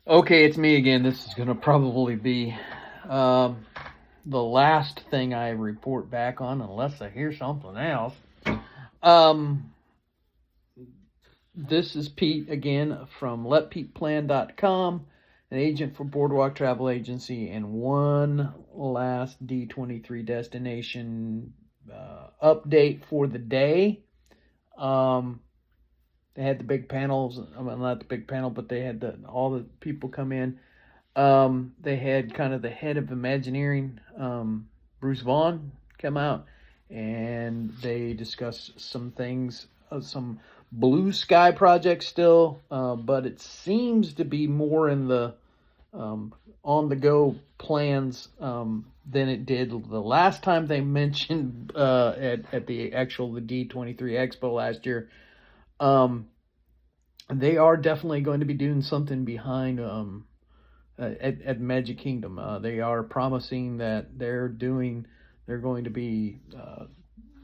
Okay, it's me again. This is going to probably be um, the last thing I report back on, unless I hear something else. Um, this is Pete again from letpeteplan.com, an agent for Boardwalk Travel Agency, and one last D23 destination update for the day. Um, they had the big panels, well, not the big panel, but they had all the people come in. They had kind of the head of Imagineering, Bruce Vaughn, come out, and they discussed some things, some blue sky projects still, but it seems to be more in the on the go plans than it did the last time they mentioned at the D23 Expo last year. Um, they are definitely going to be doing something behind at Magic Kingdom. They are promising that they're going to be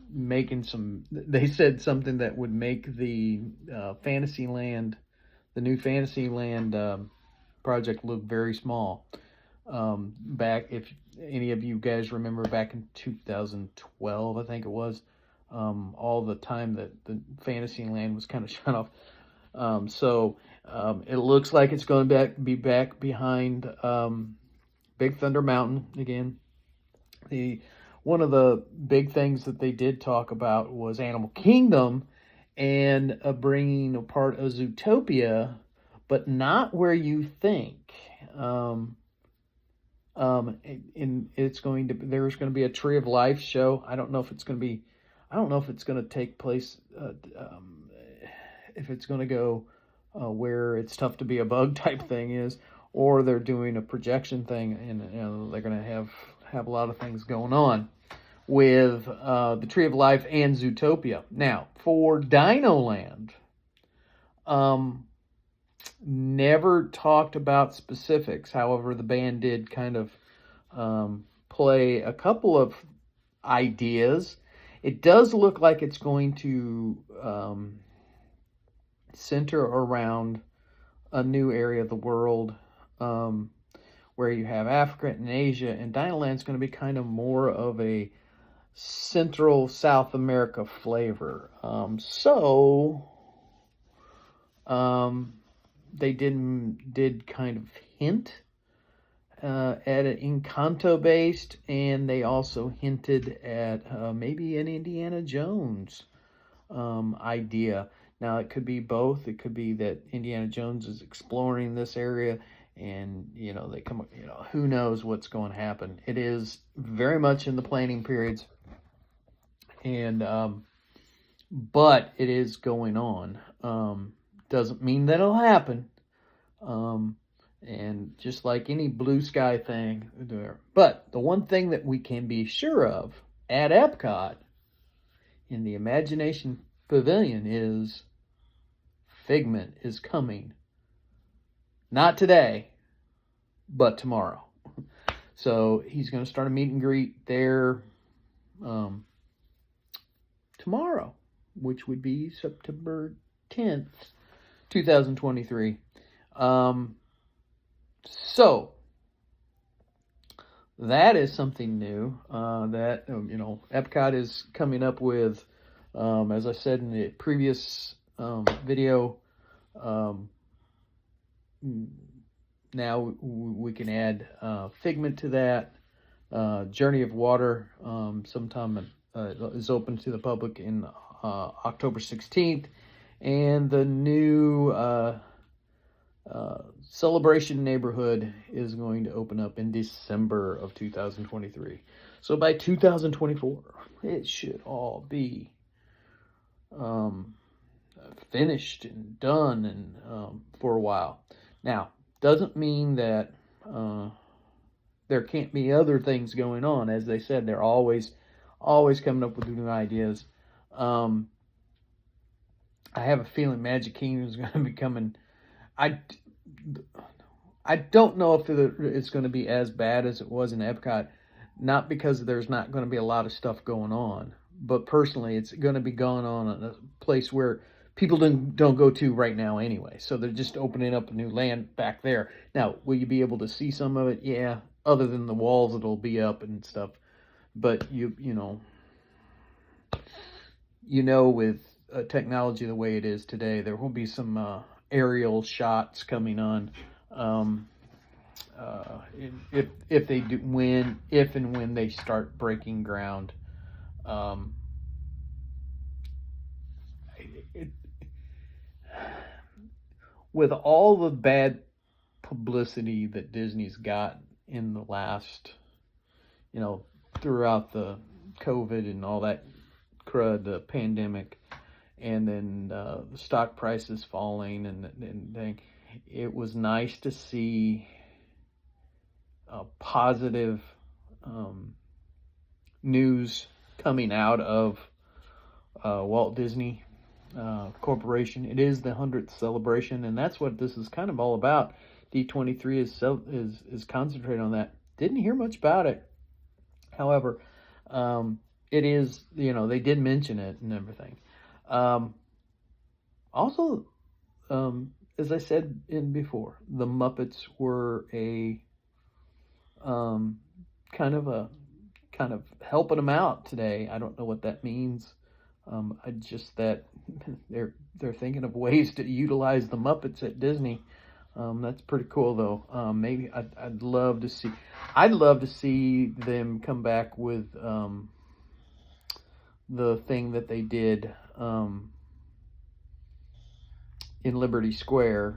making some. They said something that would make the Fantasyland, the new Fantasyland project, look very small. Back, if any of you guys remember, back in 2012, I think it was, all the time that the Fantasyland was kind of shut off. It looks like it's going to be back behind Big Thunder Mountain again. The One of the big things that they did talk about was Animal Kingdom and bringing a part of Zootopia, but not where you think. Um, it's going to there's going to be a Tree of Life show. I don't know if it's going to take place. If it's going to go where it's tough to be a bug type thing is, or they're doing a projection thing, and they're going to have a lot of things going on with the Tree of Life and Zootopia. Now, for Dino Land, um, never talked about specifics. However, the band did kind of play a couple of ideas. It does look like it's going to center around a new area of the world, where you have Africa and Asia, and Dinoland's going to be kind of more of a Central South America flavor. Um, they did kind of hint at an Encanto based, and they also hinted at maybe an Indiana Jones idea. Now, it could be both. It could be that Indiana Jones is exploring this area, and they come. Who knows what's going to happen? It is very much in the planning periods, and but it is going on. Doesn't mean that it'll happen. Um, and just like any blue sky thing there. But the one thing that we can be sure of at Epcot in the Imagination Pavilion is Figment is coming. Not today, but tomorrow. So he's going to start a meet and greet there tomorrow, which would be September 10th, 2023. So that is something new that Epcot is coming up with. As I said in the previous video, now we can add Figment to that. Journey of Water sometime is open to the public in October 16th, and the new Celebration Neighborhood is going to open up in December of 2023. So by 2024, it should all be finished and done and for a while. Now, doesn't mean that there can't be other things going on. As they said, they're always coming up with new ideas. I have a feeling Magic Kingdom is going to be coming. I don't know if it's going to be as bad as it was in Epcot, not because there's not going to be a lot of stuff going on, but personally, it's going to be going on in a place where people don't go to right now anyway. So they're just opening up a new land back there. Now, will you be able to see some of it? Yeah, other than the walls that'll be up and stuff. But with technology the way it is today, there will be some aerial shots coming on. If they do if and when they start breaking ground. It, with all the bad publicity that Disney's got in the last, throughout the COVID and all that crud, the pandemic, and then the stock prices falling and thing, it was nice to see positive news coming out of Walt Disney Corporation. It is the 100th celebration, and that's what this is kind of all about. D23 is concentrated on that. Didn't hear much about it. However, it is, they did mention it and everything. Also, as I said before, the Muppets were a kind of helping them out today. I don't know what that means. Just that they're thinking of ways to utilize the Muppets at Disney. That's pretty cool, though. Maybe I'd love to see them come back with the thing that they did in Liberty Square,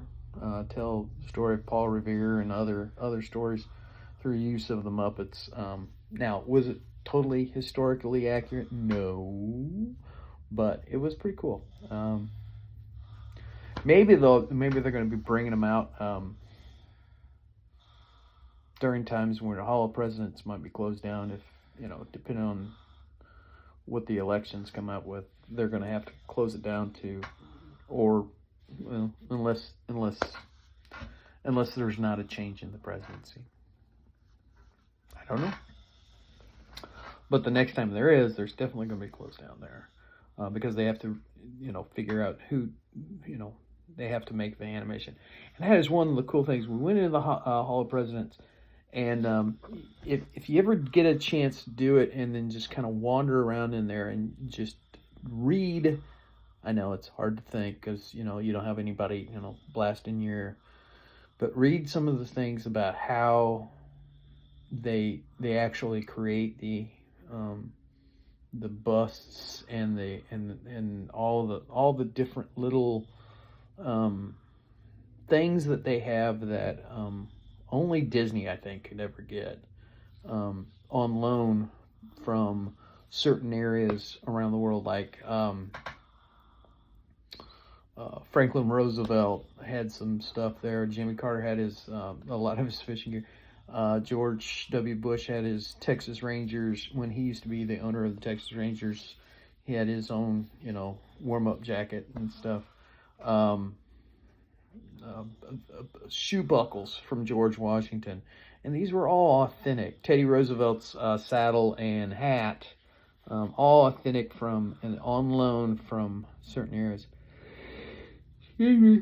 tell the story of Paul Revere and other stories through use of the Muppets. Now, was it totally historically accurate? No, but it was pretty cool. Maybe they're going to be bringing them out during times when the Hall of Presidents might be closed down. If depending on what the elections come out with, they're going to have to close it down unless there's not a change in the presidency. I don't know. But the next time there's definitely going to be closed down there because they have to, figure out who, they have to make the animation. And that is one of the cool things. We went into the Hall of Presidents, and if you ever get a chance to do it and then just kind of wander around in there and just read, I know it's hard to think because, you don't have anybody, blasting your ear, but read some of the things about how they actually create the busts and all the different little things that they have that only Disney, I think, could ever get on loan from certain areas around the world, like Franklin Roosevelt had some stuff there. Jimmy Carter had a lot of his fishing gear. George W. Bush had his Texas Rangers. When he used to be the owner of the Texas Rangers, he had his own, warm-up jacket and stuff. Shoe buckles from George Washington. And these were all authentic. Teddy Roosevelt's saddle and hat, all authentic and on loan from certain areas. Excuse me.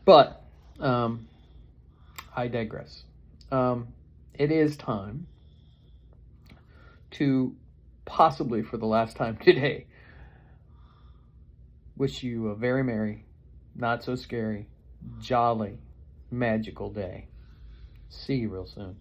But I digress. It is time to, possibly for the last time today, wish you a very merry, not so scary, jolly, magical day. See you real soon.